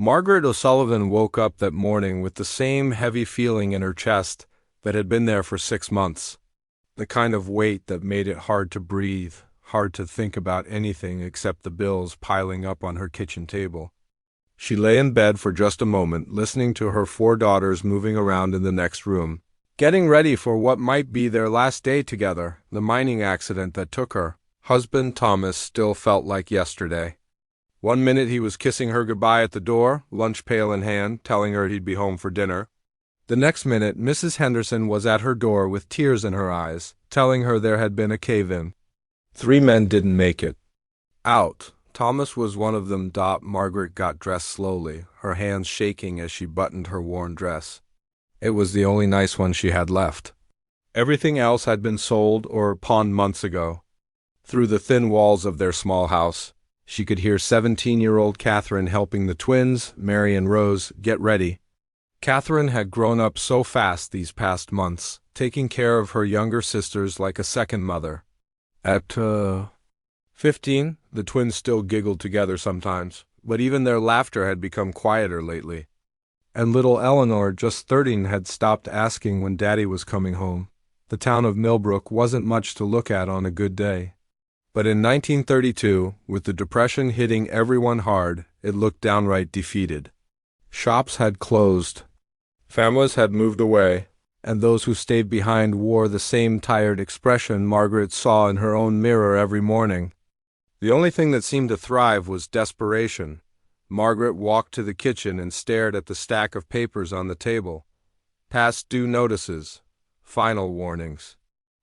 Margaret O'Sullivan woke up that morning with the same heavy feeling in her chest that had been there for 6 months. The kind of weight that made it hard to breathe, hard to think about anything except the bills piling up on her kitchen table. She lay in bed for just a moment, listening to her 4 daughters moving around in the next room, getting ready for what might be their last day together. The mining accident that took her husband Thomas still felt like yesterday. One minute he was kissing her goodbye at the door, lunch pail in hand, telling her he'd be home for dinner. The next minute, Mrs. Henderson was at her door with tears in her eyes, telling her there had been a cave-in. 3 men didn't make it. Out. Thomas was one of them. Margaret got dressed slowly, her hands shaking as she buttoned her worn dress. It was the only nice one she had left. Everything else had been sold or pawned months ago. Through the thin walls of their small house, she could hear 17-year-old Catherine helping the twins, Mary and Rose, get ready. Catherine had grown up so fast these past months, taking care of her younger sisters like a second mother. At 15, the twins still giggled together sometimes, but even their laughter had become quieter lately. And little Eleanor, just 13, had stopped asking when Daddy was coming home. The town of Millbrook wasn't much to look at on a good day. But in 1932, with the Depression hitting everyone hard, it looked downright defeated. Shops had closed. Families had moved away, and those who stayed behind wore the same tired expression Margaret saw in her own mirror every morning. The only thing that seemed to thrive was desperation. Margaret walked to the kitchen and stared at the stack of papers on the table. Past due notices. Final warnings.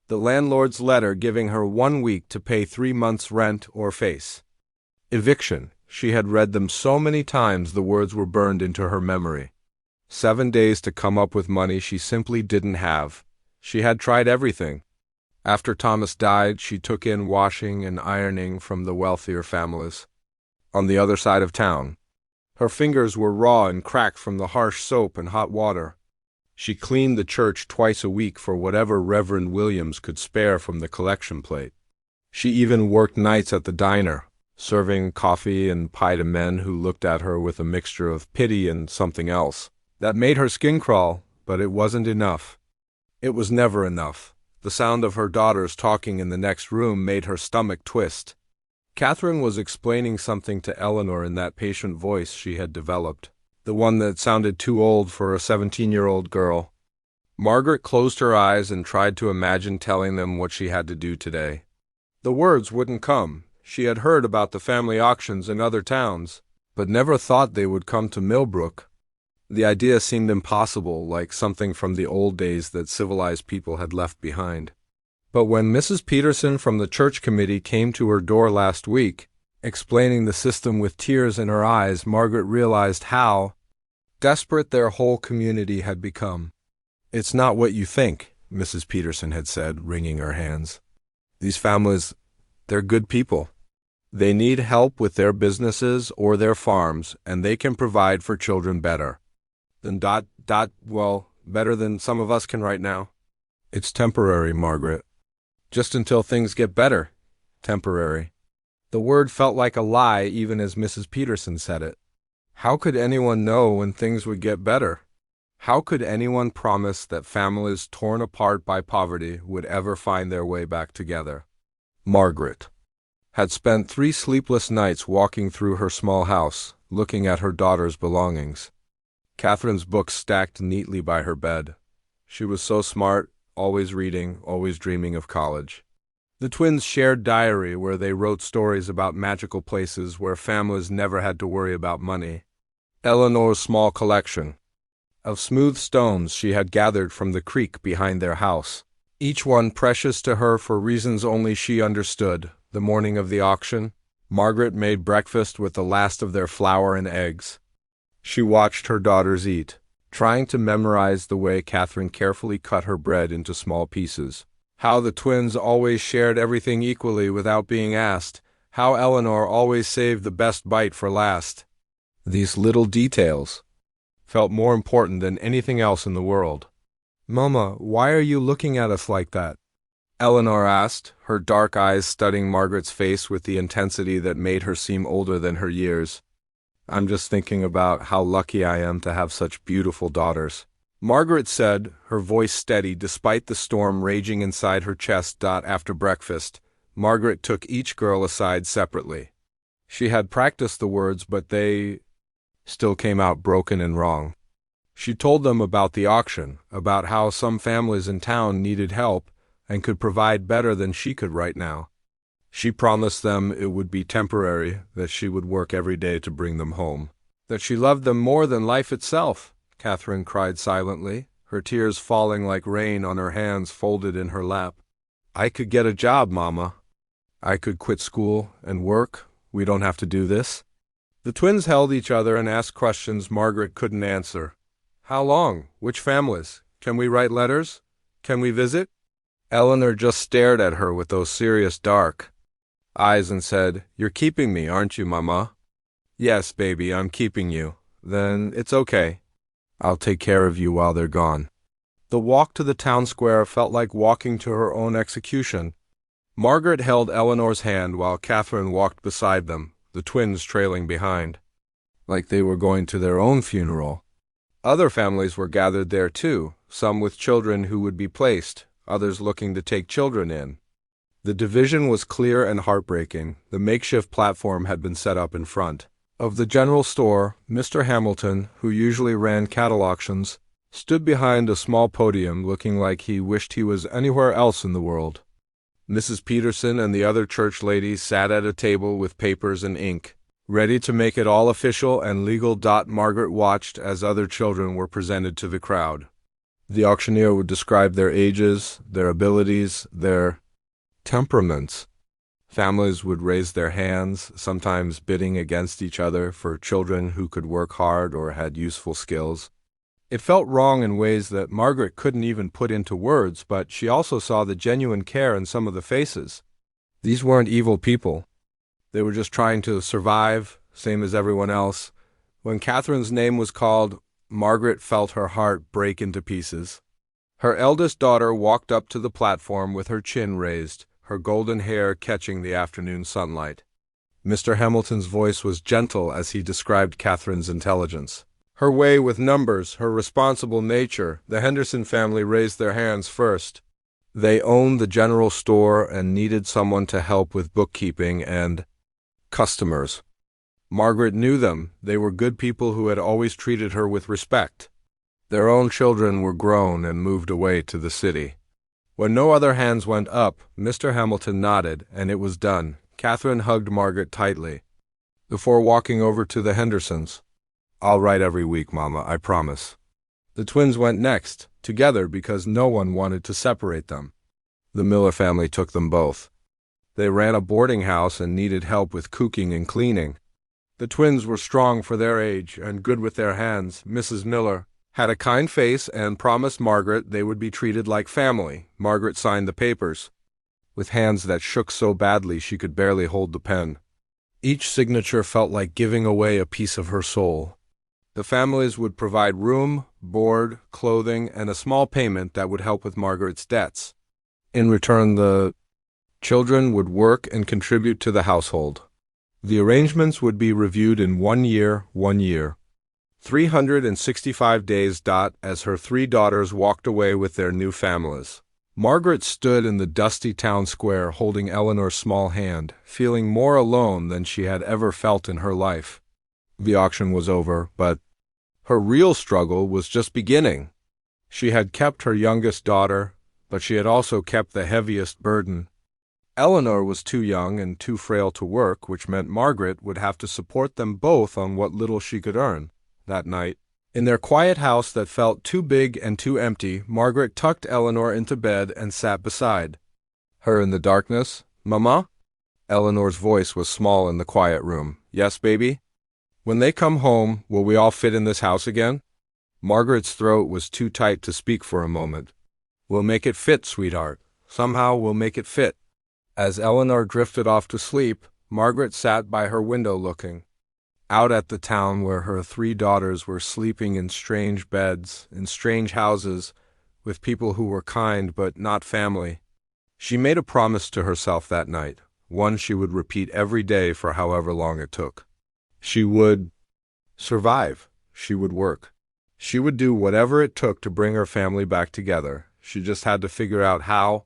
The landlord's letter giving her 1 week to pay 3 months' rent or face eviction. She had read them so many times the words were burned into her memory. 7 days to come up with money she simply didn't have. She had tried everything. After Thomas died, she took in washing and ironing from the wealthier families on the other side of town. Her fingers were raw and cracked from the harsh soap and hot water. She cleaned the church twice a week for whatever Reverend Williams could spare from the collection plate. She even worked nights at the diner, serving coffee and pie to men who looked at her with a mixture of pity and something else. That made her skin crawl, but it wasn't enough. It was never enough. The sound of her daughters talking in the next room made her stomach twist. Catherine was explaining something to Eleanor in that patient voice she had developed, the one that sounded too old for a 17-year-old girl. Margaret closed her eyes and tried to imagine telling them what she had to do today. The words wouldn't come. She had heard about the family auctions in other towns, but never thought they would come to Millbrook. The idea seemed impossible, like something from the old days that civilized people had left behind. But when Mrs. Peterson from the church committee came to her door last week, explaining the system with tears in her eyes, Margaret realized how desperate their whole community had become. "It's not what you think," Mrs. Peterson had said, wringing her hands. "These families, they're good people. They need help with their businesses or their farms, and they can provide for children better. Well, better than some of us can right now." "It's temporary, Margaret. Just until things get better. Temporary." The word felt like a lie even as Mrs. Peterson said it. How could anyone know when things would get better? How could anyone promise that families torn apart by poverty would ever find their way back together? Margaret had spent 3 sleepless nights walking through her small house, looking at her daughter's belongings. Catherine's books stacked neatly by her bed. She was so smart, always reading, always dreaming of college. The twins' shared diary where they wrote stories about magical places where families never had to worry about money. Eleanor's small collection of smooth stones she had gathered from the creek behind their house, each one precious to her for reasons only she understood. The morning of the auction, Margaret made breakfast with the last of their flour and eggs. She watched her daughters eat, trying to memorize the way Catherine carefully cut her bread into small pieces. How the twins always shared everything equally without being asked. How Eleanor always saved the best bite for last. These little details felt more important than anything else in the world. "Mama, why are you looking at us like that?" Eleanor asked, her dark eyes studying Margaret's face with the intensity that made her seem older than her years. I'm just thinking about how lucky I am to have such beautiful daughters. Margaret said, her voice steady despite the storm raging inside her chest. After breakfast, Margaret took each girl aside separately. She had practiced the words, but they still came out broken and wrong. She told them about the auction, about how some families in town needed help and could provide better than she could right now. She promised them it would be temporary, that she would work every day to bring them home. That she loved them more than life itself, Catherine cried silently, her tears falling like rain on her hands folded in her lap. I could get a job, Mama. I could quit school and work. We don't have to do this. The twins held each other and asked questions Margaret couldn't answer. How long? Which families? Can we write letters? Can we visit? Eleanor just stared at her with those serious dark eyes and said, You're keeping me, aren't you, Mama? Yes, baby, I'm keeping you. Then it's okay. I'll take care of you while they're gone. The walk to the town square felt like walking to her own execution. Margaret held Eleanor's hand while Catherine walked beside them, the twins trailing behind, like they were going to their own funeral. Other families were gathered there too, some with children who would be placed, others looking to take children in. The division was clear and heartbreaking. The makeshift platform had been set up in front of the general store. Mr. Hamilton, who usually ran cattle auctions, stood behind a small podium looking like he wished he was anywhere else in the world. Mrs. Peterson and the other church ladies sat at a table with papers and ink, ready to make it all official and legal. Margaret watched as other children were presented to the crowd. The auctioneer would describe their ages, their abilities, their temperaments. Families would raise their hands, sometimes bidding against each other for children who could work hard or had useful skills. It felt wrong in ways that Margaret couldn't even put into words, but she also saw the genuine care in some of the faces. These weren't evil people. They were just trying to survive, same as everyone else. When Catherine's name was called, Margaret felt her heart break into pieces. Her eldest daughter walked up to the platform with her chin raised, her golden hair catching the afternoon sunlight. Mr. Hamilton's voice was gentle as he described Catherine's intelligence. Her way with numbers, her responsible nature. The Henderson family raised their hands first. They owned the general store and needed someone to help with bookkeeping and customers. Margaret knew them. They were good people who had always treated her with respect. Their own children were grown and moved away to the city. When no other hands went up, Mr. Hamilton nodded, and it was done. Catherine hugged Margaret tightly before walking over to the Hendersons. I'll write every week, Mama, I promise. The twins went next, together because no one wanted to separate them. The Miller family took them both. They ran a boarding house and needed help with cooking and cleaning. The twins were strong for their age and good with their hands. Mrs. Miller had a kind face and promised Margaret they would be treated like family. Margaret signed the papers, with hands that shook so badly she could barely hold the pen. Each signature felt like giving away a piece of her soul. The families would provide room, board, clothing, and a small payment that would help with Margaret's debts. In return, the children would work and contribute to the household. The arrangements would be reviewed in 1 year, 365 days. As her 3 daughters walked away with their new families, Margaret stood in the dusty town square holding Eleanor's small hand, feeling more alone than she had ever felt in her life. The auction was over, but her real struggle was just beginning. She had kept her youngest daughter, but she had also kept the heaviest burden. Eleanor was too young and too frail to work, which meant Margaret would have to support them both on what little she could earn. That night, in their quiet house that felt too big and too empty, Margaret tucked Eleanor into bed and sat beside her in the darkness. Mama? Eleanor's voice was small in the quiet room. Yes, baby? When they come home, will we all fit in this house again? Margaret's throat was too tight to speak for a moment. We'll make it fit, sweetheart. Somehow we'll make it fit. As Eleanor drifted off to sleep, Margaret sat by her window looking out at the town where her 3 daughters were sleeping in strange beds, in strange houses, with people who were kind but not family. She made a promise to herself that night, one she would repeat every day for however long it took. She would survive. She would work. She would do whatever it took to bring her family back together. She just had to figure out how.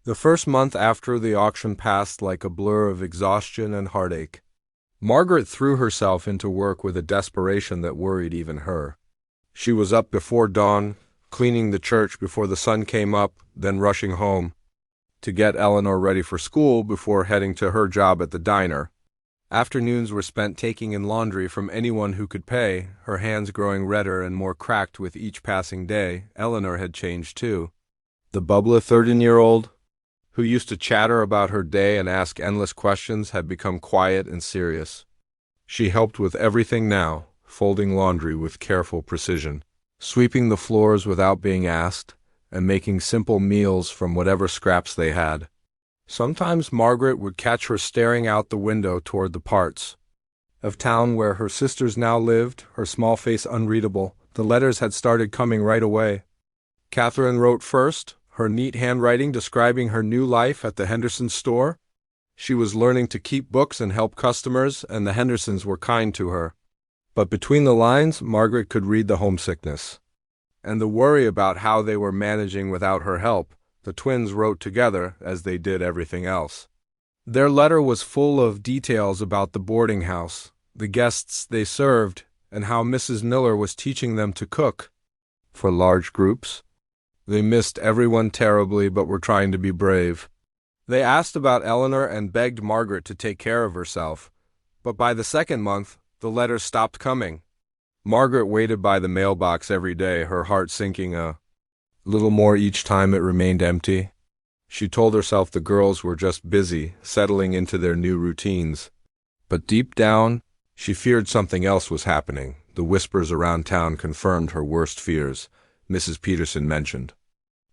The first month after the auction passed like a blur of exhaustion and heartache. Margaret threw herself into work with a desperation that worried even her. She was up before dawn, cleaning the church before the sun came up, then rushing home to get Eleanor ready for school before heading to her job at the diner. Afternoons were spent taking in laundry from anyone who could pay, her hands growing redder and more cracked with each passing day. Eleanor had changed too. The bubbly 13-year-old, who used to chatter about her day and ask endless questions, had become quiet and serious. She helped with everything now, folding laundry with careful precision, sweeping the floors without being asked, and making simple meals from whatever scraps they had. Sometimes Margaret would catch her staring out the window toward the parts of town where her sisters now lived, her small face unreadable. The letters had started coming right away. Catherine wrote first, her neat handwriting describing her new life at the Henderson store. She was learning to keep books and help customers, and the Hendersons were kind to her. But between the lines, Margaret could read the homesickness and the worry about how they were managing without her help. The twins wrote together, as they did everything else. Their letter was full of details about the boarding house, the guests they served, and how Mrs. Miller was teaching them to cook for large groups. They missed everyone terribly, but were trying to be brave. They asked about Eleanor and begged Margaret to take care of herself. But by the second month, the letters stopped coming. Margaret waited by the mailbox every day, her heart sinking a little more each time it remained empty. She told herself the girls were just busy, settling into their new routines. But deep down, she feared something else was happening. The whispers around town confirmed her worst fears. Mrs. Peterson mentioned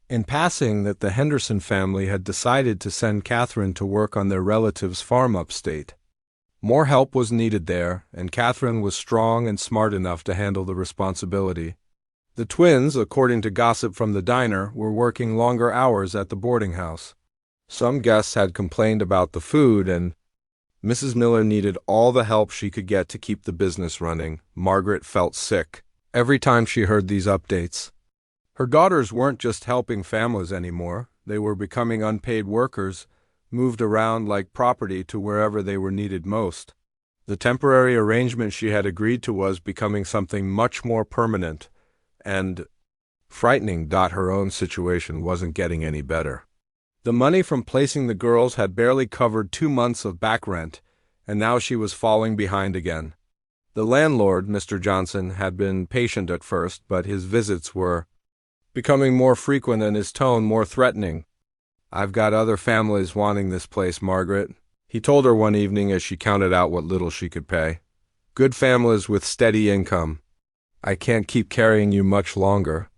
in passing that the Henderson family had decided to send Catherine to work on their relative's farm upstate. More help was needed there, and Catherine was strong and smart enough to handle the responsibility. The twins, according to gossip from the diner, were working longer hours at the boarding house. Some guests had complained about the food, and Mrs. Miller needed all the help she could get to keep the business running. Margaret felt sick every time she heard these updates. Her daughters weren't just helping families anymore. They were becoming unpaid workers, moved around like property to wherever they were needed most. The temporary arrangement she had agreed to was becoming something much more permanent, and frightening. Her own situation wasn't getting any better. The money from placing the girls had barely covered 2 months of back rent, and now she was falling behind again. The landlord, Mr. Johnson, had been patient at first, but his visits were becoming more frequent and his tone more threatening. "I've got other families wanting this place, Margaret," he told her one evening as she counted out what little she could pay. "Good families with steady income. I can't keep carrying you much longer."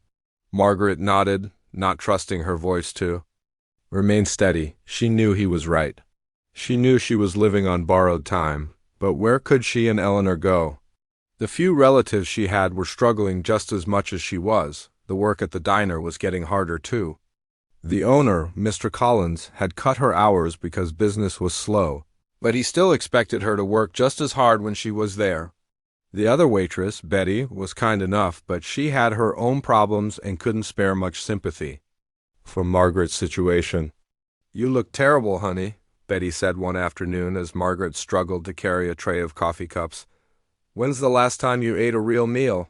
Margaret nodded, not trusting her voice to remain steady. She knew he was right. She knew she was living on borrowed time, but where could she and Eleanor go? The few relatives she had were struggling just as much as she was. The work at the diner was getting harder too. The owner, Mr. Collins, had cut her hours because business was slow, but he still expected her to work just as hard when she was there. The other waitress, Betty, was kind enough, but she had her own problems and couldn't spare much sympathy for Margaret's situation. "You look terrible, honey," Betty said one afternoon as Margaret struggled to carry a tray of coffee cups. "When's the last time you ate a real meal?"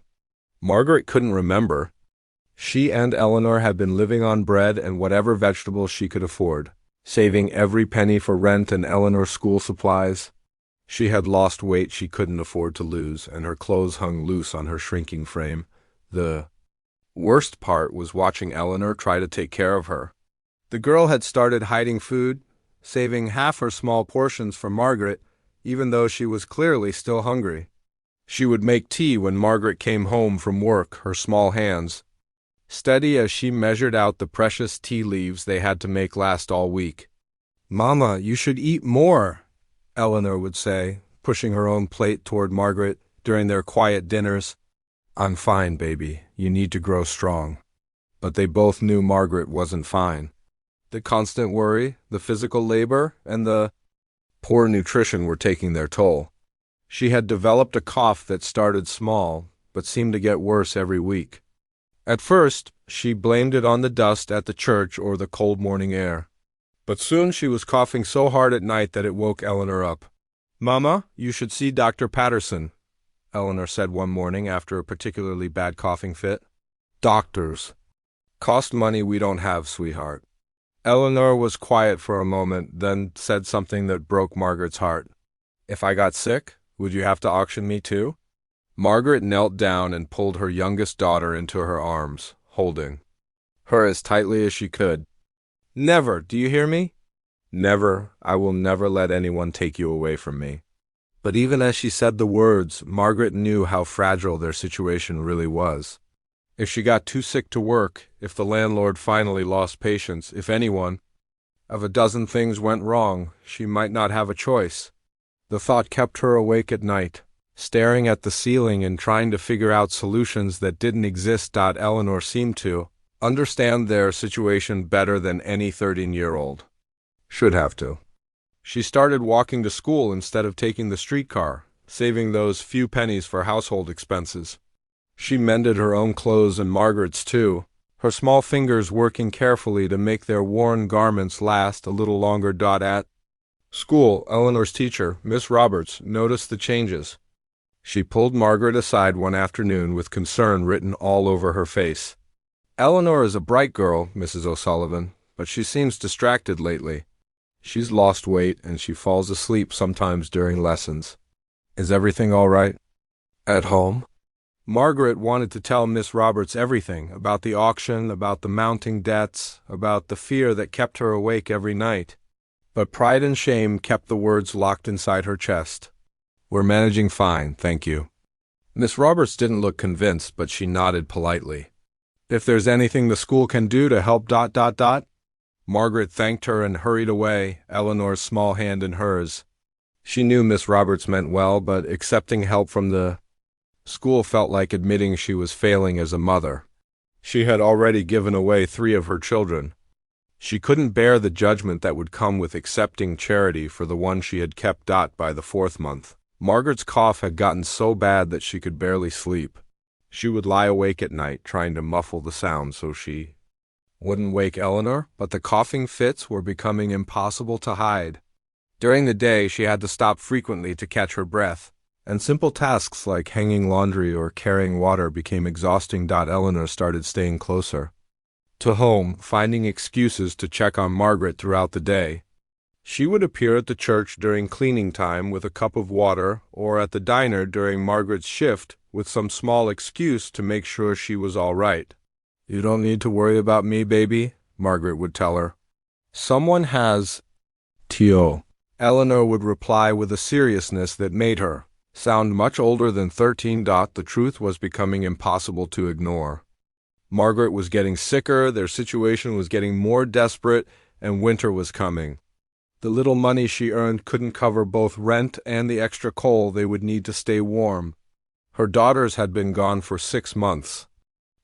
Margaret couldn't remember. She and Eleanor had been living on bread and whatever vegetables she could afford, saving every penny for rent and Eleanor's school supplies. She had lost weight she couldn't afford to lose, and her clothes hung loose on her shrinking frame. The worst part was watching Eleanor try to take care of her. The girl had started hiding food, saving half her small portions for Margaret, even though she was clearly still hungry. She would make tea when Margaret came home from work, her small hands steady as she measured out the precious tea leaves they had to make last all week. "Mama, you should eat more," Eleanor would say, pushing her own plate toward Margaret during their quiet dinners. "I'm fine, baby. You need to grow strong." But they both knew Margaret wasn't fine. The constant worry, the physical labor, and the poor nutrition were taking their toll. She had developed a cough that started small, but seemed to get worse every week. At first, she blamed it on the dust at the church or the cold morning air. But soon she was coughing so hard at night that it woke Eleanor up. "Mama, you should see Dr. Patterson," Eleanor said one morning after a particularly bad coughing fit. "Doctors cost money we don't have, sweetheart." Eleanor was quiet for a moment, then said something that broke Margaret's heart. "If I got sick, would you have to auction me too?" Margaret knelt down and pulled her youngest daughter into her arms, holding her as tightly as she could. "Never, do you hear me? Never. I will never let anyone take you away from me." But even as she said the words, Margaret knew how fragile their situation really was. If she got too sick to work, if the landlord finally lost patience, if anyone of a dozen things went wrong, she might not have a choice. The thought kept her awake at night, staring at the ceiling and trying to figure out solutions that didn't exist. Eleanor seemed to understand their situation better than any 13-year-old should have to. She started walking to school instead of taking the streetcar, saving those few pennies for household expenses. She mended her own clothes and Margaret's too, her small fingers working carefully to make their worn garments last a little longer. At school, Eleanor's teacher, Miss Roberts, noticed the changes. She pulled Margaret aside one afternoon with concern written all over her face. "Eleanor is a bright girl, Mrs. O'Sullivan, but she seems distracted lately. She's lost weight and she falls asleep sometimes during lessons. Is everything all right at home?" Margaret wanted to tell Miss Roberts everything, about the auction, about the mounting debts, about the fear that kept her awake every night. But pride and shame kept the words locked inside her chest. "We're managing fine, thank you." Miss Roberts didn't look convinced, but she nodded politely. "If there's anything the school can do to help... Margaret thanked her and hurried away, Eleanor's small hand in hers. She knew Miss Roberts meant well, but accepting help from the school felt like admitting she was failing as a mother. She had already given away 3 of her children. She couldn't bear the judgment that would come with accepting charity for the one she had kept. By the 4th month, Margaret's cough had gotten so bad that she could barely sleep. She would lie awake at night, trying to muffle the sound so she wouldn't wake Eleanor, but the coughing fits were becoming impossible to hide. During the day, she had to stop frequently to catch her breath, and simple tasks like hanging laundry or carrying water became exhausting. Eleanor started staying closer to home, finding excuses to check on Margaret throughout the day. She would appear at the church during cleaning time with a cup of water, or at the diner during Margaret's shift with some small excuse to make sure she was all right. "You don't need to worry about me, baby," Margaret would tell her. "Someone has T.O." Eleanor would reply with a seriousness that made her sound much older than 13. The truth was becoming impossible to ignore. Margaret was getting sicker, their situation was getting more desperate, and winter was coming. The little money she earned couldn't cover both rent and the extra coal they would need to stay warm. Her daughters had been gone for 6 months.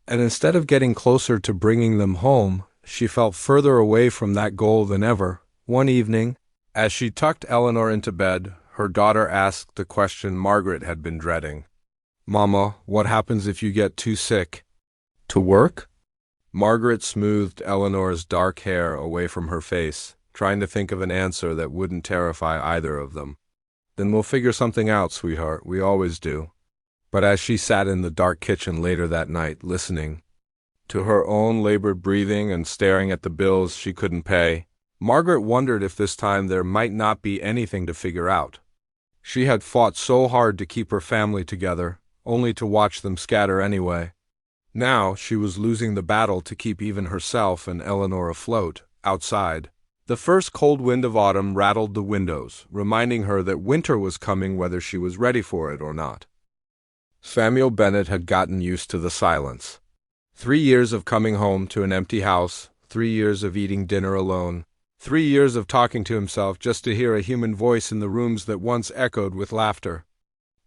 And instead of getting closer to bringing them home, she felt further away from that goal than ever. One evening, as she tucked Eleanor into bed, her daughter asked the question Margaret had been dreading. "Mama, what happens if you get too sick to work?" Margaret smoothed Eleanor's dark hair away from her face, trying to think of an answer that wouldn't terrify either of them. "Then we'll figure something out, sweetheart. We always do." But as she sat in the dark kitchen later that night, listening to her own labored breathing and staring at the bills she couldn't pay, Margaret wondered if this time there might not be anything to figure out. She had fought so hard to keep her family together, only to watch them scatter anyway. Now she was losing the battle to keep even herself and Eleanor afloat, outside. The first cold wind of autumn rattled the windows, reminding her that winter was coming whether she was ready for it or not. Samuel Bennett had gotten used to the silence. 3 years of coming home to an empty house, 3 years of eating dinner alone, 3 years of talking to himself just to hear a human voice in the rooms that once echoed with laughter.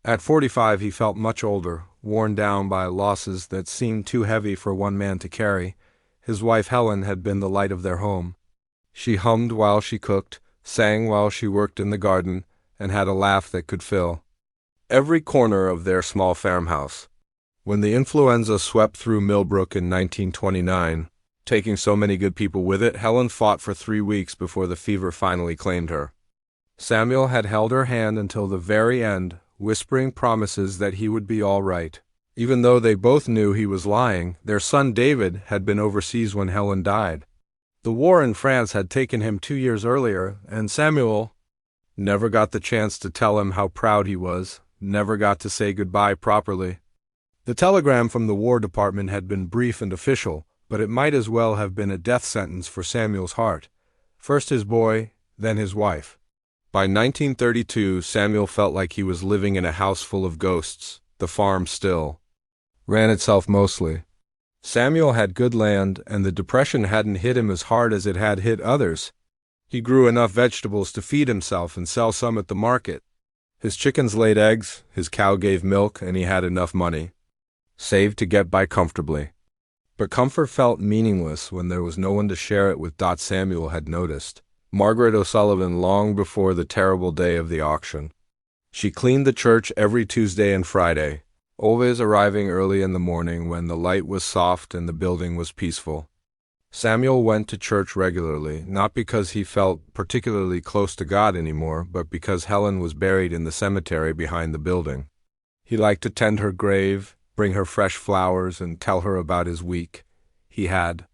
At 45 he felt much older, worn down by losses that seemed too heavy for one man to carry. His wife Helen had been the light of their home. She hummed while she cooked, sang while she worked in the garden, and had a laugh that could fill every corner of their small farmhouse. When the influenza swept through Millbrook in 1929, taking so many good people with it, Helen fought for 3 weeks before the fever finally claimed her. Samuel had held her hand until the very end, whispering promises that he would be all right. Even though they both knew he was lying, their son David had been overseas when Helen died. The war in France had taken him 2 years earlier, and Samuel never got the chance to tell him how proud he was, never got to say goodbye properly. The telegram from the War Department had been brief and official, but it might as well have been a death sentence for Samuel's heart. First his boy, then his wife. By 1932, Samuel felt like he was living in a house full of ghosts. The farm still ran itself mostly. Samuel had good land, and the depression hadn't hit him as hard as it had hit others. He grew enough vegetables to feed himself and sell some at the market. His chickens laid eggs, his cow gave milk, and he had enough money saved to get by comfortably. But comfort felt meaningless when there was no one to share it with. Samuel had noticed Margaret O'Sullivan long before the terrible day of the auction. She cleaned the church every Tuesday and Friday, always arriving early in the morning when the light was soft and the building was peaceful. Samuel went to church regularly, not because he felt particularly close to God anymore, but because Helen was buried in the cemetery behind the building. He liked to tend her grave, bring her fresh flowers, and tell her about his week. He had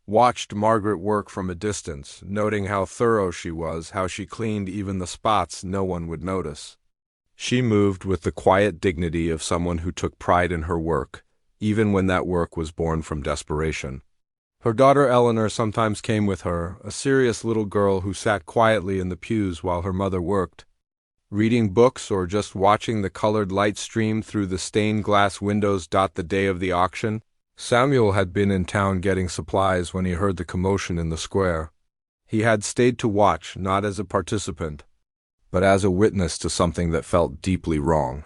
watched Margaret work from a distance, noting how thorough she was, how she cleaned even the spots no one would notice. She moved with the quiet dignity of someone who took pride in her work, even when that work was born from desperation. Her daughter Eleanor sometimes came with her, a serious little girl who sat quietly in the pews while her mother worked, reading books or just watching the colored light stream through the stained glass windows. The day of the auction, Samuel had been in town getting supplies when he heard the commotion in the square. He had stayed to watch, not as a participant, but as a witness to something that felt deeply wrong.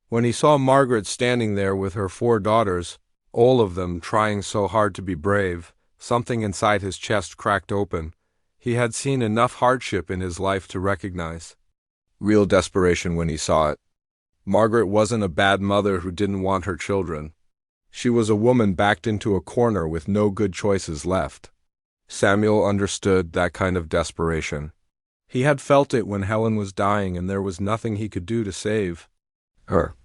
When he saw Margaret standing there with her 4 daughters, all of them trying so hard to be brave, something inside his chest cracked open. He had seen enough hardship in his life to recognize real desperation when he saw it. Margaret wasn't a bad mother who didn't want her children. She was a woman backed into a corner with no good choices left. Samuel understood that kind of desperation. He had felt it when Helen was dying and there was nothing he could do to save her.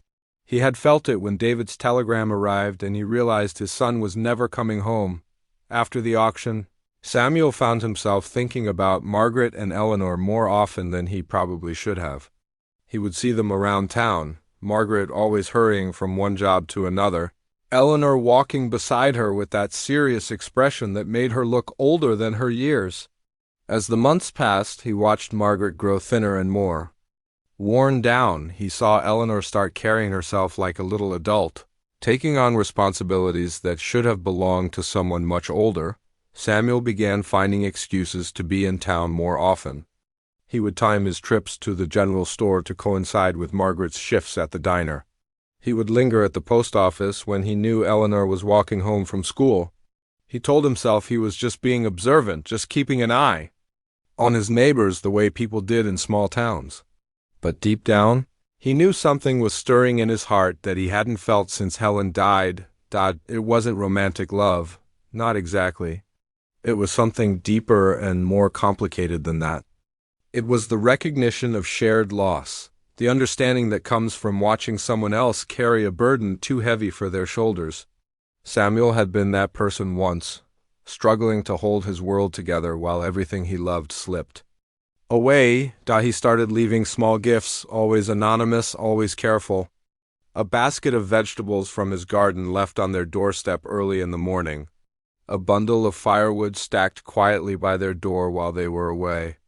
He had felt it when David's telegram arrived and he realized his son was never coming home. After the auction, Samuel found himself thinking about Margaret and Eleanor more often than he probably should have. He would see them around town, Margaret always hurrying from one job to another, Eleanor walking beside her with that serious expression that made her look older than her years. As the months passed, he watched Margaret grow thinner and more worn down. He saw Eleanor start carrying herself like a little adult, taking on responsibilities that should have belonged to someone much older. Samuel began finding excuses to be in town more often. He would time his trips to the general store to coincide with Margaret's shifts at the diner. He would linger at the post office when he knew Eleanor was walking home from school. He told himself he was just being observant, just keeping an eye on his neighbors the way people did in small towns. But deep down, he knew something was stirring in his heart that he hadn't felt since Helen died. It wasn't romantic love, not exactly. It was something deeper and more complicated than that. It was the recognition of shared loss, the understanding that comes from watching someone else carry a burden too heavy for their shoulders. Samuel had been that person once, struggling to hold his world together while everything he loved slipped away. He started leaving small gifts, always anonymous, always careful. A basket of vegetables from his garden left on their doorstep early in the morning. A bundle of firewood stacked quietly by their door while they were away.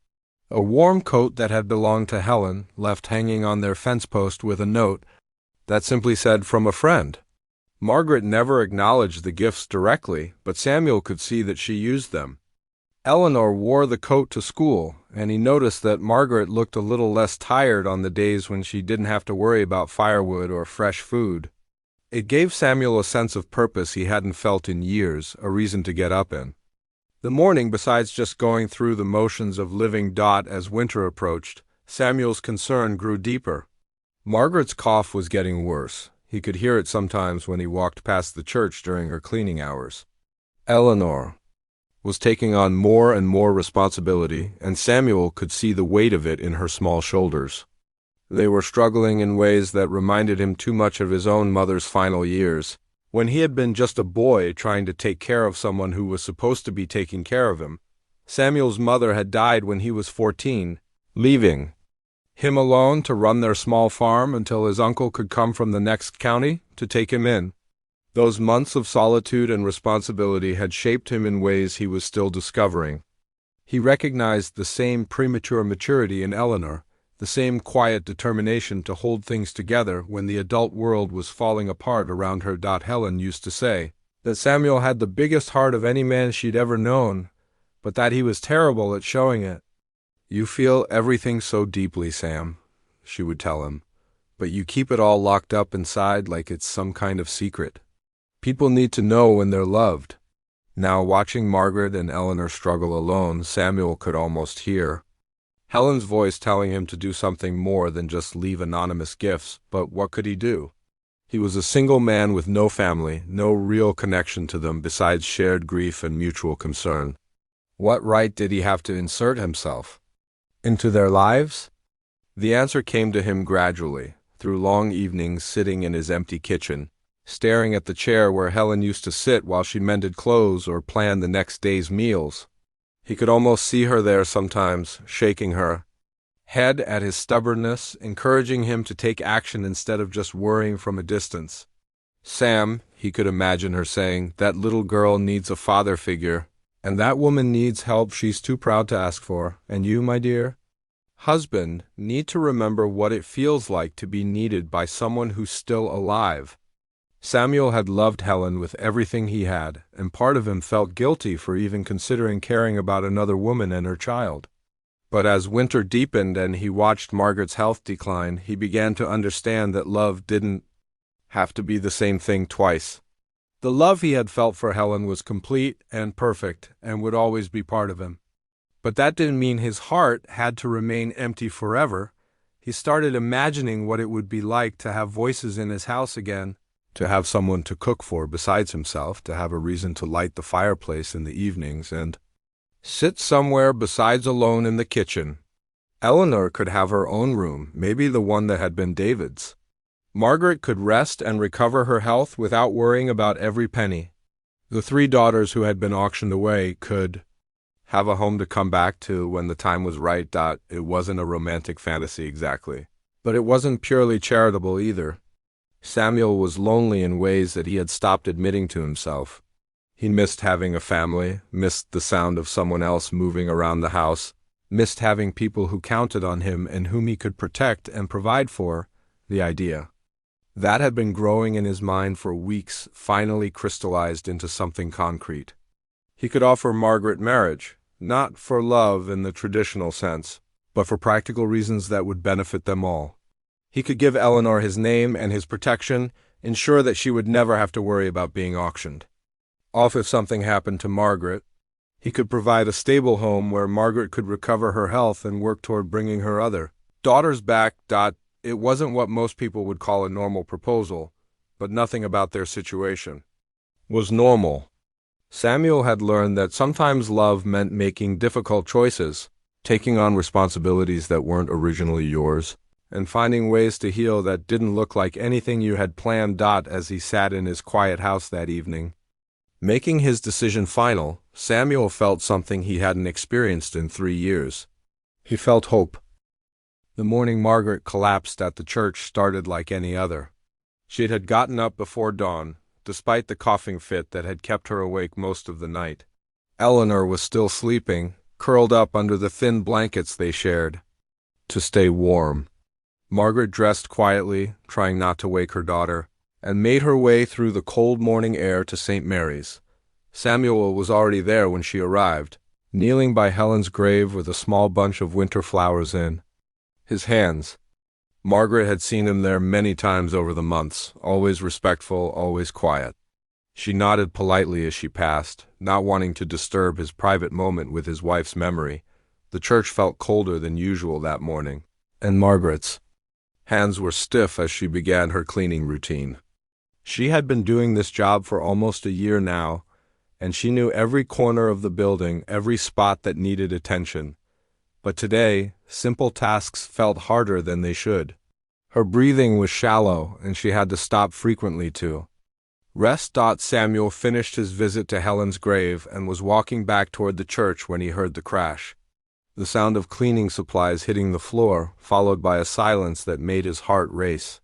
A warm coat that had belonged to Helen, left hanging on their fence post with a note that simply said, "From a friend." Margaret never acknowledged the gifts directly, but Samuel could see that she used them. Eleanor wore the coat to school, and he noticed that Margaret looked a little less tired on the days when she didn't have to worry about firewood or fresh food. It gave Samuel a sense of purpose he hadn't felt in years, a reason to get up in the morning besides just going through the motions of living. As winter approached, Samuel's concern grew deeper. Margaret's cough was getting worse. He could hear it sometimes when he walked past the church during her cleaning hours. Eleanor was taking on more and more responsibility, and Samuel could see the weight of it in her small shoulders. They were struggling in ways that reminded him too much of his own mother's final years, when he had been just a boy trying to take care of someone who was supposed to be taking care of him. Samuel's mother had died when he was 14, leaving him alone to run their small farm until his uncle could come from the next county to take him in. Those months of solitude and responsibility had shaped him in ways he was still discovering. He recognized the same premature maturity in Eleanor, the same quiet determination to hold things together when the adult world was falling apart around her. Helen used to say that Samuel had the biggest heart of any man she'd ever known, but that he was terrible at showing it. "You feel everything so deeply, Sam," she would tell him, "but you keep it all locked up inside like it's some kind of secret. People need to know when they're loved." Now, watching Margaret and Eleanor struggle alone, Samuel could almost hear Helen's voice telling him to do something more than just leave anonymous gifts, but what could he do? He was a single man with no family, no real connection to them besides shared grief and mutual concern. What right did he have to insert himself into their lives? The answer came to him gradually, through long evenings sitting in his empty kitchen, staring at the chair where Helen used to sit while she mended clothes or planned the next day's meals. He could almost see her there sometimes, shaking her head at his stubbornness, encouraging him to take action instead of just worrying from a distance. "Sam," he could imagine her saying, "that little girl needs a father figure, and that woman needs help she's too proud to ask for, and you, my dear husband, need to remember what it feels like to be needed by someone who's still alive." Samuel had loved Helen with everything he had, and part of him felt guilty for even considering caring about another woman and her child. But as winter deepened and he watched Margaret's health decline, he began to understand that love didn't have to be the same thing twice. The love he had felt for Helen was complete and perfect and would always be part of him. But that didn't mean his heart had to remain empty forever. He started imagining what it would be like to have voices in his house again, to have someone to cook for besides himself, to have a reason to light the fireplace in the evenings and sit somewhere besides alone in the kitchen. Eleanor could have her own room, maybe the one that had been David's. Margaret could rest and recover her health without worrying about every penny. The 3 daughters who had been auctioned away could have a home to come back to when the time was right. It wasn't a romantic fantasy exactly, but it wasn't purely charitable either. Samuel was lonely in ways that he had stopped admitting to himself. He missed having a family, missed the sound of someone else moving around the house, missed having people who counted on him and whom he could protect and provide for. The idea that had been growing in his mind for weeks finally crystallized into something concrete. He could offer Margaret marriage, not for love in the traditional sense, but for practical reasons that would benefit them all. He could give Eleanor his name and his protection, ensure that she would never have to worry about being auctioned off if something happened to Margaret. He could provide a stable home where Margaret could recover her health and work toward bringing her other daughters back. It wasn't what most people would call a normal proposal, but nothing about their situation was normal. Samuel had learned that sometimes love meant making difficult choices, taking on responsibilities that weren't originally yours, and finding ways to heal that didn't look like anything you had planned. As he sat in his quiet house that evening, making his decision final, Samuel felt something he hadn't experienced in 3 years. He felt hope. The morning Margaret collapsed at the church started like any other. She had gotten up before dawn, despite the coughing fit that had kept her awake most of the night. Eleanor was still sleeping, curled up under the thin blankets they shared, to stay warm. Margaret dressed quietly, trying not to wake her daughter, and made her way through the cold morning air to St. Mary's. Samuel was already there when she arrived, kneeling by Helen's grave with a small bunch of winter flowers in his hands. Margaret had seen him there many times over the months, always respectful, always quiet. She nodded politely as she passed, not wanting to disturb his private moment with his wife's memory. The church felt colder than usual that morning, and Margaret's Hands were stiff as she began her cleaning routine. She had been doing this job for almost a year now, and she knew every corner of the building, every spot that needed attention. But today, simple tasks felt harder than they should. Her breathing was shallow, and she had to stop frequently too. Rest. Samuel finished his visit to Helen's grave and was walking back toward the church when he heard the crash. The sound of cleaning supplies hitting the floor, followed by a silence that made his heart race.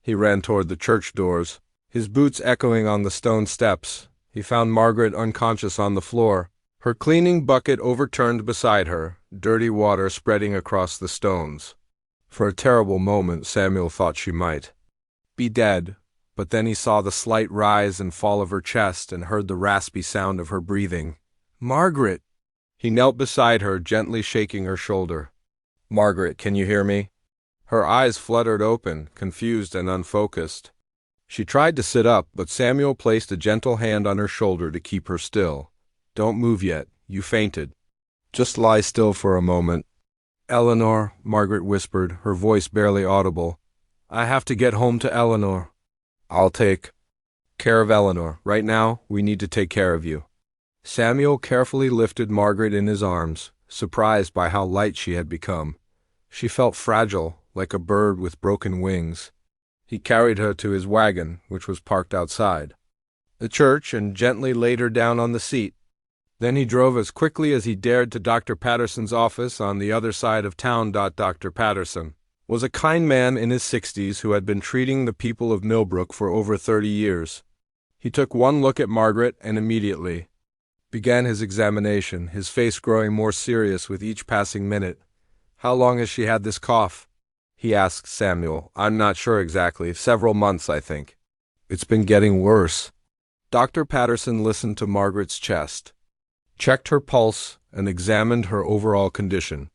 He ran toward the church doors, his boots echoing on the stone steps. He found Margaret unconscious on the floor, her cleaning bucket overturned beside her, dirty water spreading across the stones. For a terrible moment, Samuel thought she might be dead, but then he saw the slight rise and fall of her chest and heard the raspy sound of her breathing. "Margaret!" He knelt beside her, gently shaking her shoulder. "Margaret, can you hear me?" Her eyes fluttered open, confused and unfocused. She tried to sit up, but Samuel placed a gentle hand on her shoulder to keep her still. "Don't move yet. You fainted. Just lie still for a moment." "Eleanor," Margaret whispered, her voice barely audible. "I have to get home to Eleanor." "I'll take care of Eleanor. Right now, we need to take care of you." Samuel carefully lifted Margaret in his arms, surprised by how light she had become. She felt fragile, like a bird with broken wings. He carried her to his wagon, which was parked outside the church, and gently laid her down on the seat. Then he drove as quickly as he dared to Dr. Patterson's office on the other side of town. Dr. Patterson was a kind man in his 60s who had been treating the people of Millbrook for over 30 years. He took one look at Margaret and immediately began his examination, his face growing more serious with each passing minute. "How long has she had this cough?" he asked Samuel. "I'm not sure exactly. Several months, I think." "It's been getting worse." Dr. Patterson listened to Margaret's chest, checked her pulse, and examined her overall condition.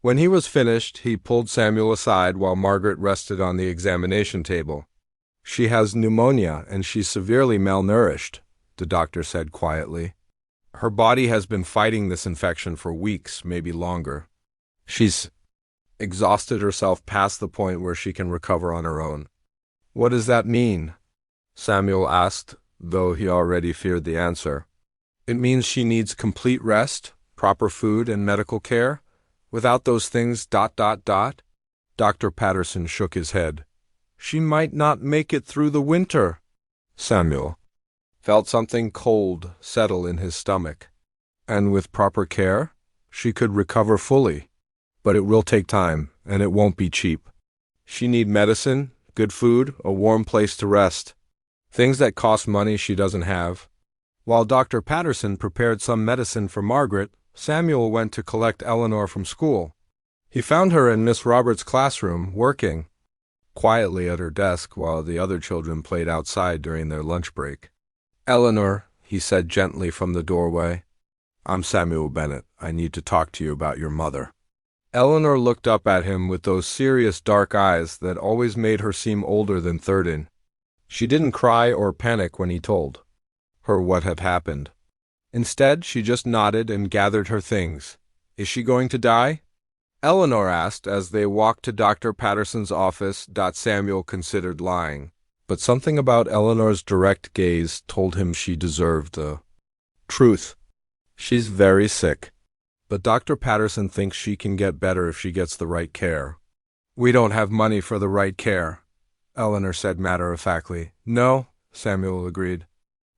When he was finished, he pulled Samuel aside while Margaret rested on the examination table. "She has pneumonia, and she's severely malnourished," the doctor said quietly. "Her body has been fighting this infection for weeks, maybe longer. She's exhausted herself past the point where she can recover on her own." "What does that mean?" Samuel asked, though he already feared the answer. "It means she needs complete rest, proper food, and medical care. Without those things... Dr. Patterson shook his head. "She might not make it through the winter." Samuel felt something cold settle in his stomach. "And with proper care, she could recover fully. But it will take time, and it won't be cheap. She need medicine, good food, a warm place to rest. Things that cost money she doesn't have." While Dr. Patterson prepared some medicine for Margaret, Samuel went to collect Eleanor from school. He found her in Miss Roberts' classroom, working quietly at her desk while the other children played outside during their lunch break. "Eleanor," he said gently from the doorway. "I'm Samuel Bennett. I need to talk to you about your mother." Eleanor looked up at him with those serious dark eyes that always made her seem older than 30. She didn't cry or panic when he told her what had happened. Instead, she just nodded and gathered her things. "Is she going to die?" Eleanor asked as they walked to Dr. Patterson's office. Samuel considered lying, but something about Eleanor's direct gaze told him she deserved the truth. "She's very sick, but Dr. Patterson thinks she can get better if she gets the right care." "We don't have money for the right care," Eleanor said matter-of-factly. "No," Samuel agreed.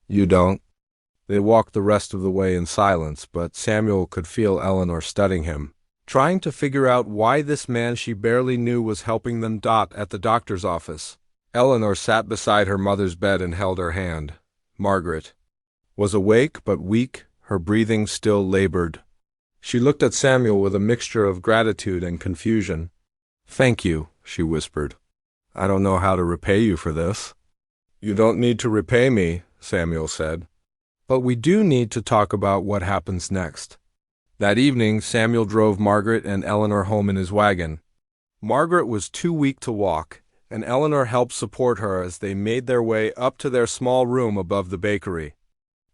"You don't?" They walked the rest of the way in silence, but Samuel could feel Eleanor studying him, trying to figure out why this man she barely knew was helping them. At the doctor's office, Eleanor sat beside her mother's bed and held her hand. Margaret was awake but weak, her breathing still labored. She looked at Samuel with a mixture of gratitude and confusion. "Thank you," she whispered. "I don't know how to repay you for this." "You don't need to repay me," Samuel said. "But we do need to talk about what happens next." That evening, Samuel drove Margaret and Eleanor home in his wagon. Margaret was too weak to walk, and Eleanor helped support her as they made their way up to their small room above the bakery.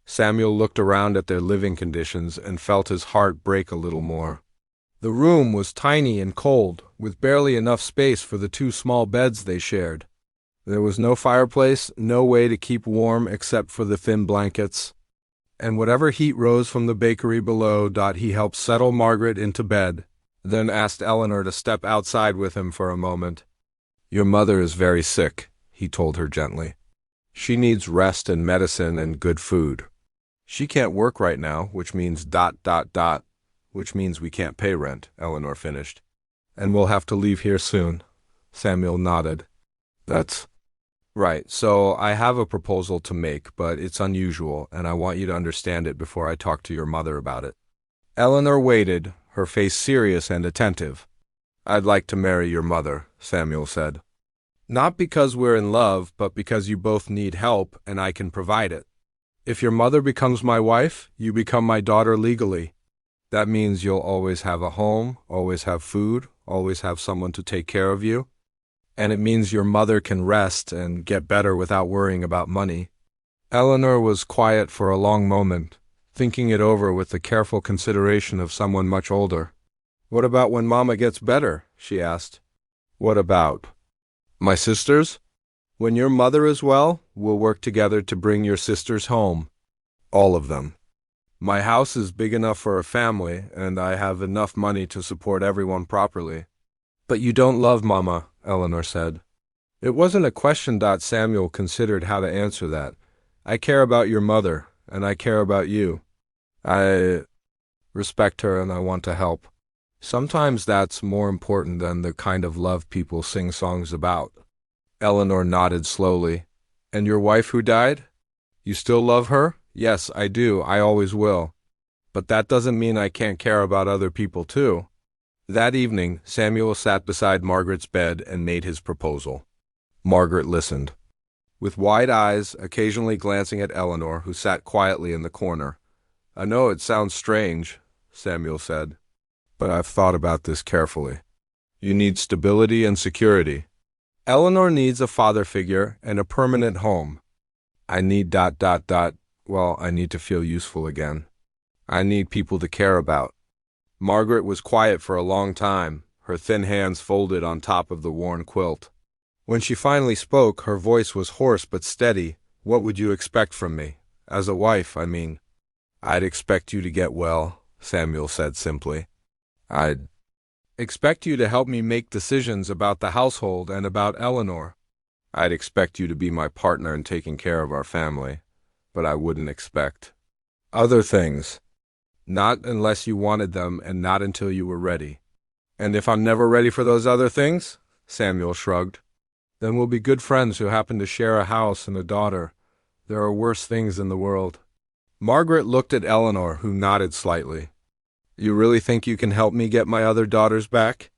Samuel looked around at their living conditions and felt his heart break a little more. The room was tiny and cold, with barely enough space for the two small beds they shared. There was no fireplace, no way to keep warm except for the thin blankets. And whatever heat rose from the bakery below, he helped settle Margaret into bed, then asked Eleanor to step outside with him for a moment. "Your mother is very sick," he told her gently. "She needs rest and medicine and good food. She can't work right now, which means ... which means we can't pay rent," Eleanor finished. "And we'll have to leave here soon." Samuel nodded. "That's right. So I have a proposal to make, but it's unusual, and I want you to understand it before I talk to your mother about it." Eleanor waited, her face serious and attentive. "I'd like to marry your mother," Samuel said. "Not because we're in love, but because you both need help, and I can provide it. If your mother becomes my wife, you become my daughter legally. That means you'll always have a home, always have food, always have someone to take care of you. And it means your mother can rest and get better without worrying about money." Eleanor was quiet for a long moment, thinking it over with the careful consideration of someone much older. "What about when Mama gets better?" she asked. "What about? My sisters? When your mother is well, we'll work together to bring your sisters home. All of them. My house is big enough for a family, and I have enough money to support everyone properly." "But you don't love Mama," Eleanor said. It wasn't a question. Samuel considered how to answer that. "I care about your mother, and I care about you. I respect her, and I want to help. Sometimes that's more important than the kind of love people sing songs about." Eleanor nodded slowly. "And your wife who died? You still love her?" "Yes, I do. I always will. But that doesn't mean I can't care about other people too." That evening, Samuel sat beside Margaret's bed and made his proposal. Margaret listened, with wide eyes, occasionally glancing at Eleanor, who sat quietly in the corner. "I know it sounds strange," Samuel said, "but I've thought about this carefully. You need stability and security. Eleanor needs a father figure and a permanent home. I need ... well, I need to feel useful again. I need people to care about." Margaret was quiet for a long time, her thin hands folded on top of the worn quilt. When she finally spoke, her voice was hoarse but steady. "What would you expect from me? As a wife, I mean." "I'd expect you to get well," Samuel said simply. "I'd expect you to help me make decisions about the household and about Eleanor. I'd expect you to be my partner in taking care of our family. But I wouldn't expect other things. Not unless you wanted them, and not until you were ready." "And if I'm never ready for those other things?" Samuel shrugged. "Then we'll be good friends who happen to share a house and a daughter. There are worse things in the world." Margaret looked at Eleanor, who nodded slightly. "You really think you can help me get my other daughters back?"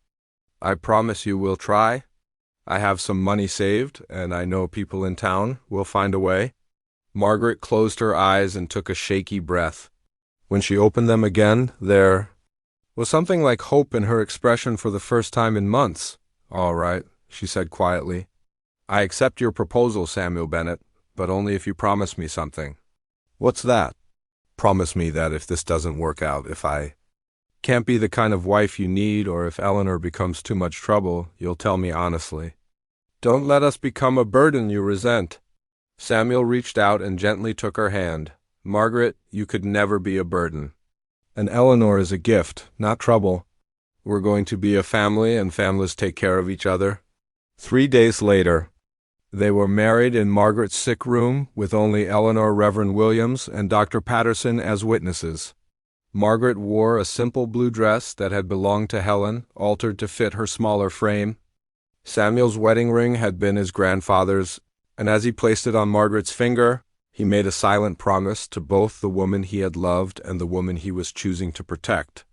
"I promise you we'll try. I have some money saved, and I know people in town. We'll find a way." Margaret closed her eyes and took a shaky breath. When she opened them again, there was something like hope in her expression for the first time in months. "All right," she said quietly. "I accept your proposal, Samuel Bennett, but only if you promise me something." "What's that?" "Promise me that if this doesn't work out, if I can't be the kind of wife you need, or if Eleanor becomes too much trouble, you'll tell me honestly. Don't let us become a burden you resent." Samuel reached out and gently took her hand. "Margaret, you could never be a burden. And Eleanor is a gift, not trouble. We're going to be a family, and families take care of each other." 3 days later, they were married in Margaret's sick room, with only Eleanor, Reverend Williams, and Dr. Patterson as witnesses. Margaret wore a simple blue dress that had belonged to Helen, altered to fit her smaller frame. Samuel's wedding ring had been his grandfather's, and as he placed it on Margaret's finger, he made a silent promise to both the woman he had loved and the woman he was choosing to protect.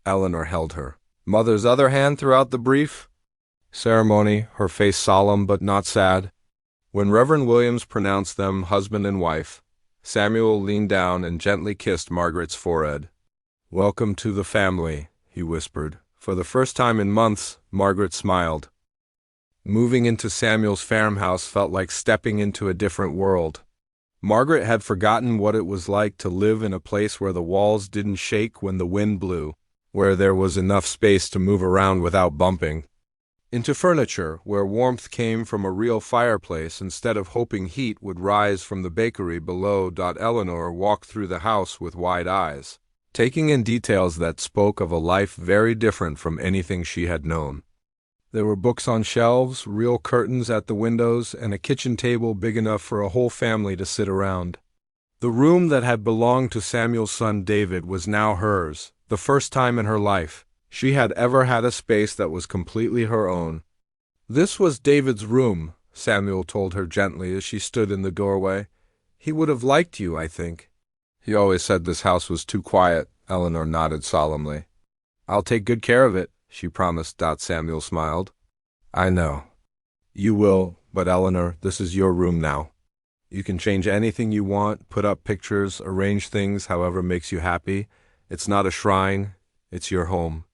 Eleanor held her mother's other hand throughout the brief ceremony, her face solemn but not sad. When Reverend Williams pronounced them husband and wife, Samuel leaned down and gently kissed Margaret's forehead. "Welcome to the family," he whispered. For the first time in months, Margaret smiled. Moving into Samuel's farmhouse felt like stepping into a different world. Margaret had forgotten what it was like to live in a place where the walls didn't shake when the wind blew, where there was enough space to move around without bumping, into furniture where warmth came from a real fireplace instead of hoping heat would rise from the bakery below. Eleanor walked through the house with wide eyes, taking in details that spoke of a life very different from anything she had known. There were books on shelves, real curtains at the windows, and a kitchen table big enough for a whole family to sit around. The room that had belonged to Samuel's son David was now hers, the first time in her life she had ever had a space that was completely her own. "This was David's room," Samuel told her gently as she stood in the doorway. "He would have liked you, I think." "He always said this house was too quiet," Eleanor nodded solemnly. "I'll take good care of it," she promised. Samuel smiled. "I know. You will, but Eleanor, this is your room now. You can change anything you want, put up pictures, arrange things however makes you happy. It's not a shrine, it's your home."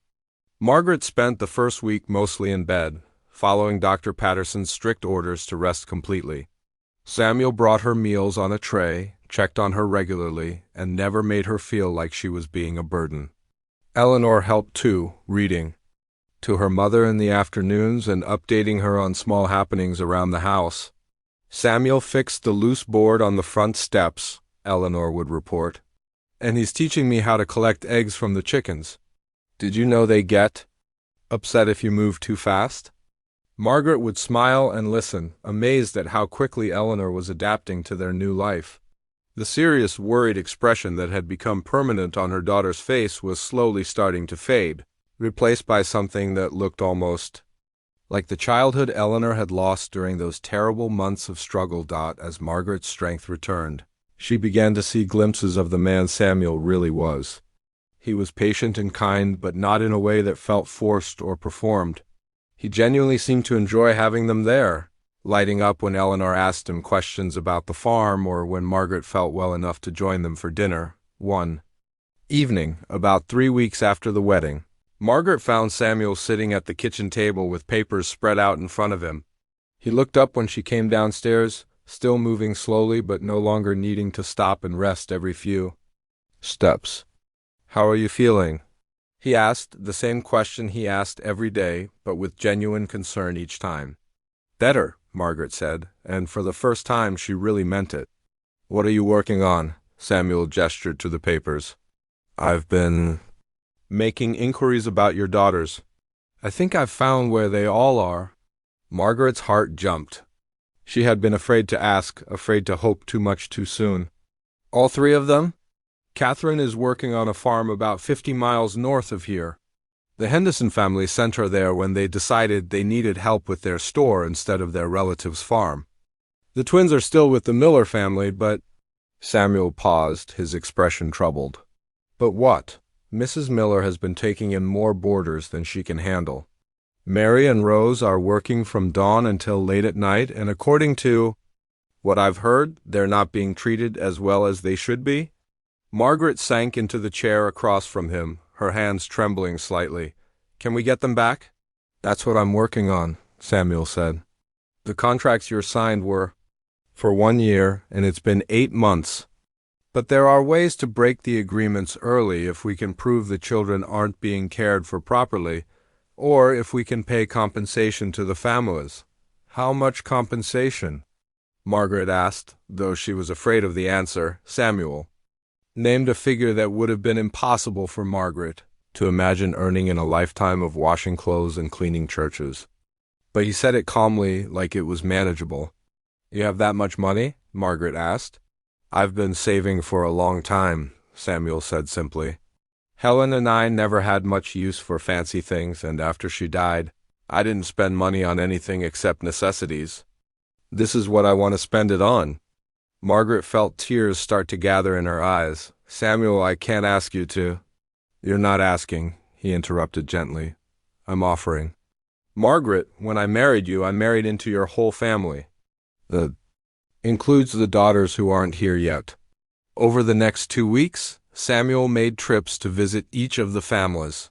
Margaret spent the first week mostly in bed, following Dr. Patterson's strict orders to rest completely. Samuel brought her meals on a tray, checked on her regularly, and never made her feel like she was being a burden. Eleanor helped too, reading to her mother in the afternoons and updating her on small happenings around the house. "Samuel fixed the loose board on the front steps," Eleanor would report. "And he's teaching me how to collect eggs from the chickens. Did you know they get upset if you move too fast?" Margaret would smile and listen, amazed at how quickly Eleanor was adapting to their new life. The serious, worried expression that had become permanent on her daughter's face was slowly starting to fade, replaced by something that looked almost like the childhood Eleanor had lost during those terrible months of struggle. As Margaret's strength returned, she began to see glimpses of the man Samuel really was. He was patient and kind, but not in a way that felt forced or performed. He genuinely seemed to enjoy having them there, lighting up when Eleanor asked him questions about the farm or when Margaret felt well enough to join them for dinner. One evening, about 3 weeks after the wedding, Margaret found Samuel sitting at the kitchen table with papers spread out in front of him. He looked up when she came downstairs, still moving slowly but no longer needing to stop and rest every few steps. "How are you feeling?" he asked, the same question he asked every day, but with genuine concern each time. "Better," Margaret said, and for the first time she really meant it. "What are you working on?" Samuel gestured to the papers. "I've been making inquiries about your daughters. I think I've found where they all are." Margaret's heart jumped. She had been afraid to ask, afraid to hope too much too soon. "All 3 of them? Catherine is working on a farm about 50 miles north of here. The Henderson family sent her there when they decided they needed help with their store instead of their relative's farm. The twins are still with the Miller family, but—" Samuel paused, his expression troubled. "But what?" "Mrs. Miller has been taking in more boarders than she can handle. Mary and Rose are working from dawn until late at night, and according to what I've heard, they're not being treated as well as they should be." Margaret sank into the chair across from him, her hands trembling slightly. "Can we get them back?" "That's what I'm working on," Samuel said. "The contracts you signed were for 1 year, and it's been 8 months. But there are ways to break the agreements early if we can prove the children aren't being cared for properly, or if we can pay compensation to the families." "How much compensation?" Margaret asked, though she was afraid of the answer. Samuel named a figure that would have been impossible for Margaret to imagine earning in a lifetime of washing clothes and cleaning churches. But he said it calmly, like it was manageable. "You have that much money?" Margaret asked. "I've been saving for a long time," Samuel said simply. "Helen and I never had much use for fancy things, and after she died, I didn't spend money on anything except necessities. This is what I want to spend it on." Margaret felt tears start to gather in her eyes. "Samuel, I can't ask you to." "You're not asking," he interrupted gently. "I'm offering. Margaret, when I married you, I married into your whole family. That includes the daughters who aren't here yet." Over the next 2 weeks, Samuel made trips to visit each of the families.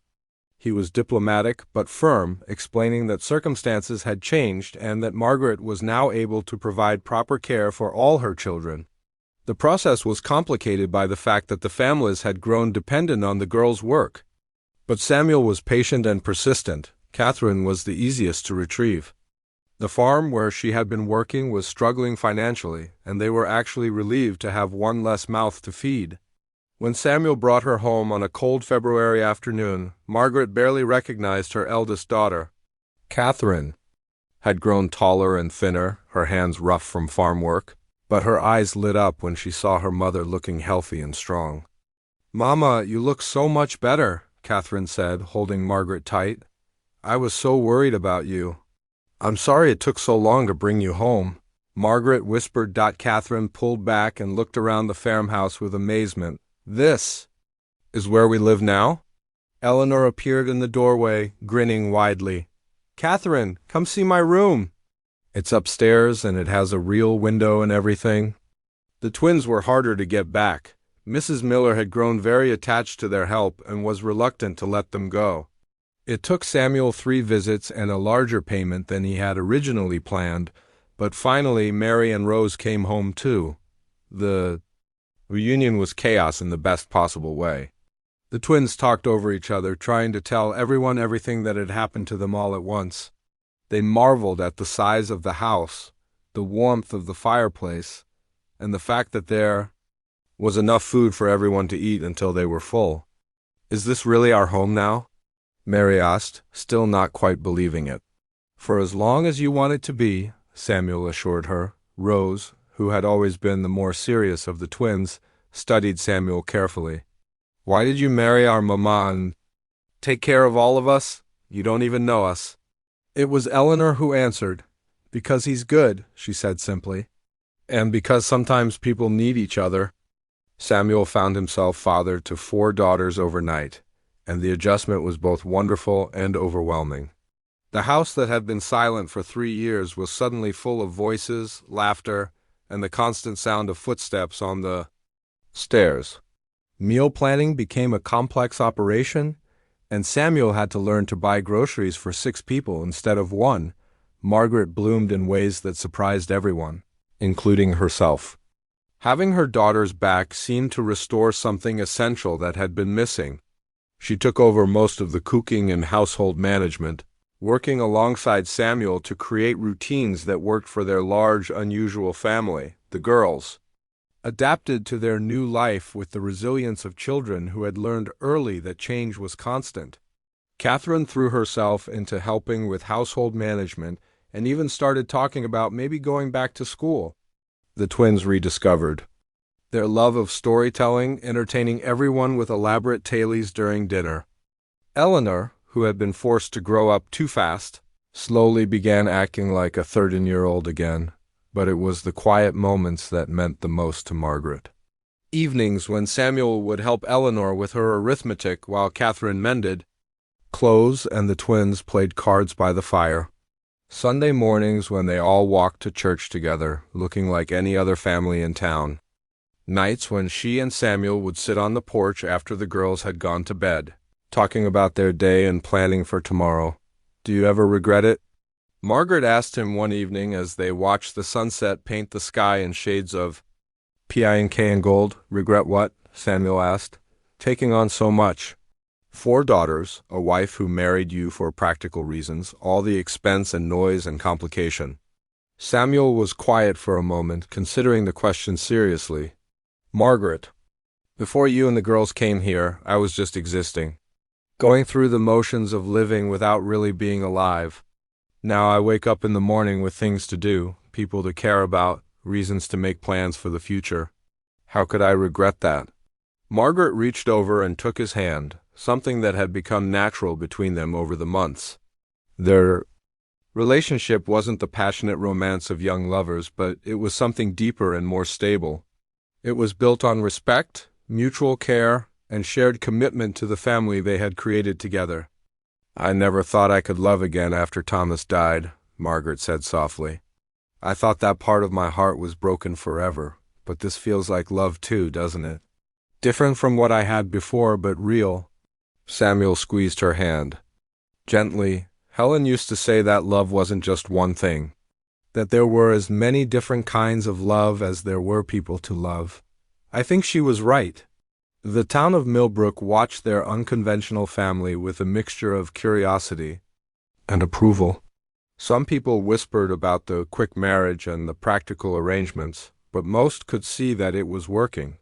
He was diplomatic but firm, explaining that circumstances had changed and that Margaret was now able to provide proper care for all her children. The process was complicated by the fact that the families had grown dependent on the girls' work. But Samuel was patient and persistent. Catherine was the easiest to retrieve. The farm where she had been working was struggling financially, and they were actually relieved to have one less mouth to feed. When Samuel brought her home on a cold February afternoon, Margaret barely recognized her eldest daughter. Catherine had grown taller and thinner, her hands rough from farm work, but her eyes lit up when she saw her mother looking healthy and strong. "Mama, you look so much better," Catherine said, holding Margaret tight. "I was so worried about you. I'm sorry it took so long to bring you home," Margaret whispered. Catherine pulled back and looked around the farmhouse with amazement. "This is where we live now?" Eleanor appeared in the doorway, grinning widely. "Catherine, come see my room. It's upstairs and it has a real window and everything." The twins were harder to get back. Mrs. Miller had grown very attached to their help and was reluctant to let them go. It took Samuel 3 visits and a larger payment than he had originally planned, but finally Mary and Rose came home too. The reunion was chaos in the best possible way. The twins talked over each other, trying to tell everyone everything that had happened to them all at once. They marveled at the size of the house, the warmth of the fireplace, and the fact that there was enough food for everyone to eat until they were full. "Is this really our home now?" Mary asked, still not quite believing it. "For as long as you want it to be," Samuel assured her. Rose, who had always been the more serious of the twins, studied Samuel carefully. "Why did you marry our mama and take care of all of us? You don't even know us." It was Eleanor who answered. "Because he's good," she said simply. "And because sometimes people need each other." Samuel found himself father to 4 daughters overnight, and the adjustment was both wonderful and overwhelming. The house that had been silent for 3 years was suddenly full of voices, laughter, and the constant sound of footsteps on the stairs. Meal planning became a complex operation, and Samuel had to learn to buy groceries for 6 people instead of 1. Margaret bloomed in ways that surprised everyone, including herself. Having her daughters back seemed to restore something essential that had been missing. She took over most of the cooking and household management, working alongside Samuel to create routines that worked for their large, unusual family, the girls, adapted to their new life with the resilience of children who had learned early that change was constant. Catherine threw herself into helping with household management and even started talking about maybe going back to school. The twins rediscovered their love of storytelling, entertaining everyone with elaborate tales during dinner. Eleanor, who had been forced to grow up too fast, slowly began acting like a 13-year-old again, but it was the quiet moments that meant the most to Margaret. Evenings when Samuel would help Eleanor with her arithmetic while Catherine mended clothes and the twins played cards by the fire. Sunday mornings when they all walked to church together, looking like any other family in town. Nights when she and Samuel would sit on the porch after the girls had gone to bed, talking about their day and planning for tomorrow. "Do you ever regret it?" Margaret asked him one evening as they watched the sunset paint the sky in shades of pink and gold. "Regret what?" Samuel asked. "Taking on so much. 4 daughters, a wife who married you for practical reasons, all the expense and noise and complication." Samuel was quiet for a moment, considering the question seriously. "Margaret, before you and the girls came here, I was just existing, going through the motions of living without really being alive. Now I wake up in the morning with things to do, people to care about, reasons to make plans for the future. How could I regret that?" Margaret reached over and took his hand, something that had become natural between them over the months. Their relationship wasn't the passionate romance of young lovers, but it was something deeper and more stable. It was built on respect, mutual care, and shared commitment to the family they had created together. "I never thought I could love again after Thomas died," Margaret said softly. "I thought that part of my heart was broken forever, but this feels like love too, doesn't it? Different from what I had before, but real." Samuel squeezed her hand. Gently, Helen used to say that love wasn't just one thing, that there were as many different kinds of love as there were people to love. I think she was right. The town of Millbrook watched their unconventional family with a mixture of curiosity and approval. Some people whispered about the quick marriage and the practical arrangements, but most could see that it was working.